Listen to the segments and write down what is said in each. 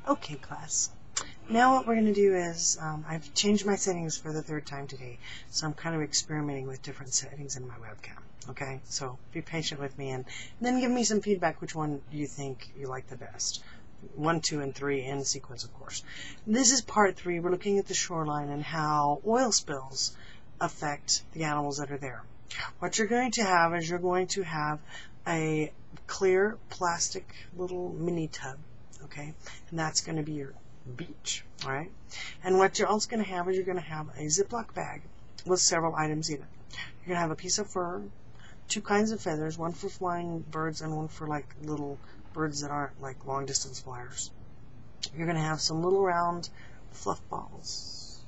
Okay, class. Now what we're going to do is, I've changed my settings for the third time today, so I'm kind of experimenting with different settings in my webcam. Okay, so be patient with me and then give me some feedback which one do you think you like the best. 1, 2, and 3 in sequence, of course. This is part 3. We're looking at the shoreline and how oil spills affect the animals that are there. What you're going to have is you're going to have a clear plastic little mini tub, okay, and that's going to be your beach, all right? And what you're also going to have is you're going to have a Ziploc bag with several items in it. You're going to have a piece of fur, 2 kinds of feathers, one for flying birds and one for like little birds that aren't like long distance flyers. You're going to have some little round fluff balls,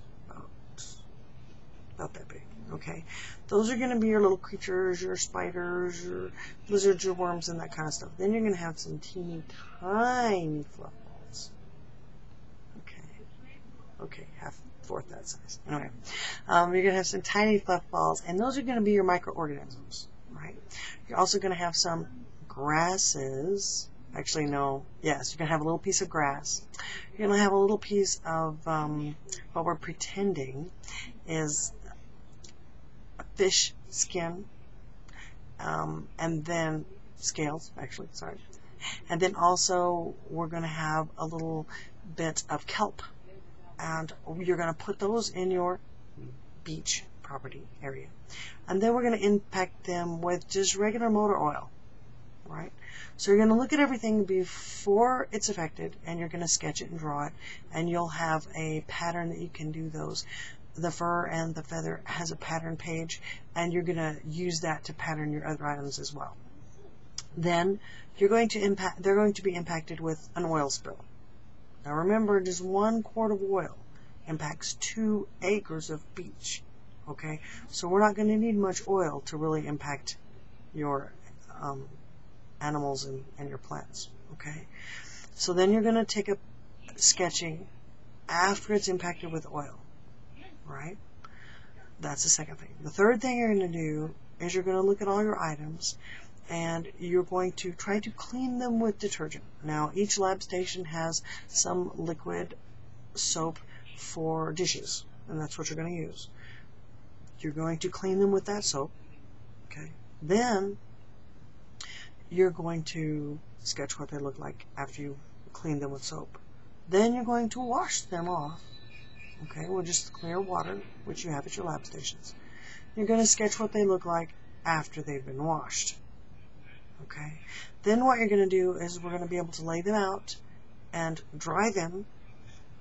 about that big, okay? Those are going to be your little creatures, your spiders, your lizards, your worms, and that kind of stuff. Then you're going to have some teeny tiny fluff balls. Okay, fourth that size. Anyway, you're going to have some tiny fluff balls, and those are going to be your microorganisms, right? You're also going to have some grasses. Actually, no. Yes, you're going to have a little piece of grass. You're going to have a little piece of what we're pretending is a fish skin, and then scales, actually, sorry. And then also we're going to have a little bit of kelp. And you're going to put those in your beach property area. And then we're going to impact them with just regular motor oil, right? So you're going to look at everything before it's affected, and you're going to sketch it and draw it, and you'll have a pattern that you can do those. The fur and the feather has a pattern page, and you're going to use that to pattern your other items as well. Then they're going to be impacted with an oil spill. Now remember, just 1 quart of oil impacts 2 acres of beach. Okay, so we're not going to need much oil to really impact your animals and your plants. Okay, so then you're going to take up sketching after it's impacted with oil. Right? That's the second thing. The third thing you're going to do is you're going to look at all your items, and you're going to try to clean them with detergent. Now, each lab station has some liquid soap for dishes, and that's what you're going to use. You're going to clean them with that soap, okay? Then you're going to sketch what they look like after you clean them with soap. Then you're going to wash them off, okay, with just clear water, which you have at your lab stations. You're going to sketch what they look like after they've been washed. Okay. Then what you're going to do is we're going to be able to lay them out and dry them,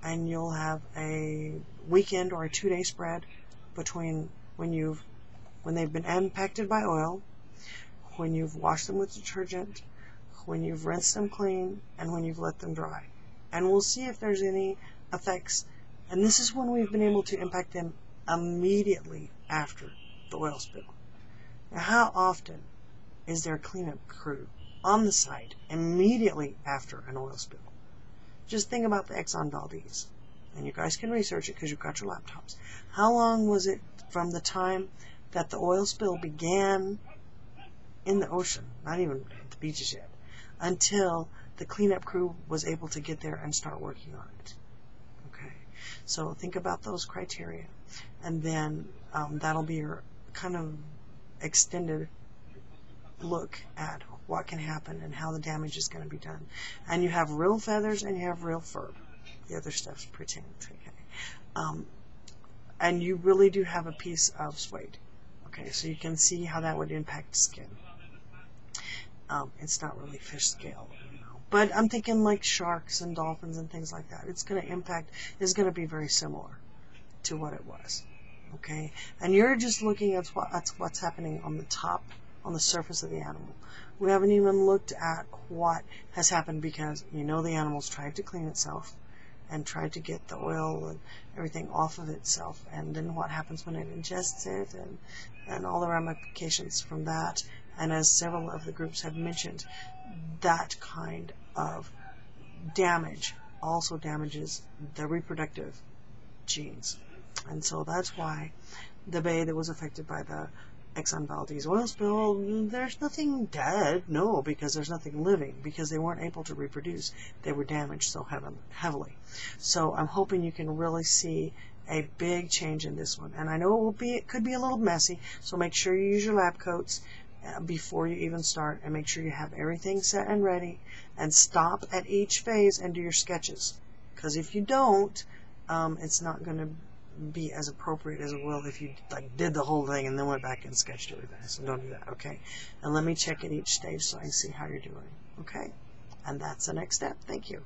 and you'll have a weekend or a 2-day spread between when they've been impacted by oil, when you've washed them with detergent, when you've rinsed them clean, and when you've let them dry. And we'll see if there's any effects. And this is when we've been able to impact them immediately after the oil spill. Now, how often is there a cleanup crew on the site immediately after an oil spill? Just think about the Exxon Valdez, and you guys can research it because you've got your laptops. How long was it from the time that the oil spill began in the ocean, not even at the beaches yet, until the cleanup crew was able to get there and start working on it? Okay, so think about those criteria, and then that'll be your kind of extended look at what can happen and how the damage is going to be done. And you have real feathers and you have real fur. The other stuff's pretend. Okay. And you really do have a piece of suede. Okay, so you can see how that would impact skin. It's not really fish scale, you know. But I'm thinking like sharks and dolphins and things like that. It's going to impact, it's going to be very similar to what it was. Okay, and you're just looking at what's happening on the top, on the surface of the animal. We haven't even looked at what has happened, because you know the animal's tried to clean itself and tried to get the oil and everything off of itself, and then what happens when it ingests it, and all the ramifications from that. And as several of the groups have mentioned, that kind of damage also damages the reproductive genes. And so that's why the bay that was affected by the Exxon Valdez oil spill, there's nothing dead, no, because there's nothing living, because they weren't able to reproduce. They were damaged so heavily. So I'm hoping you can really see a big change in this one. And I know it could be a little messy, so make sure you use your lab coats before you even start, and make sure you have everything set and ready, and stop at each phase and do your sketches. Because if you don't, it's not going to be as appropriate as it will if you did the whole thing and then went back and sketched everything. So don't do that, okay? And let me check at each stage so I can see how you're doing, okay? And that's the next step. Thank you.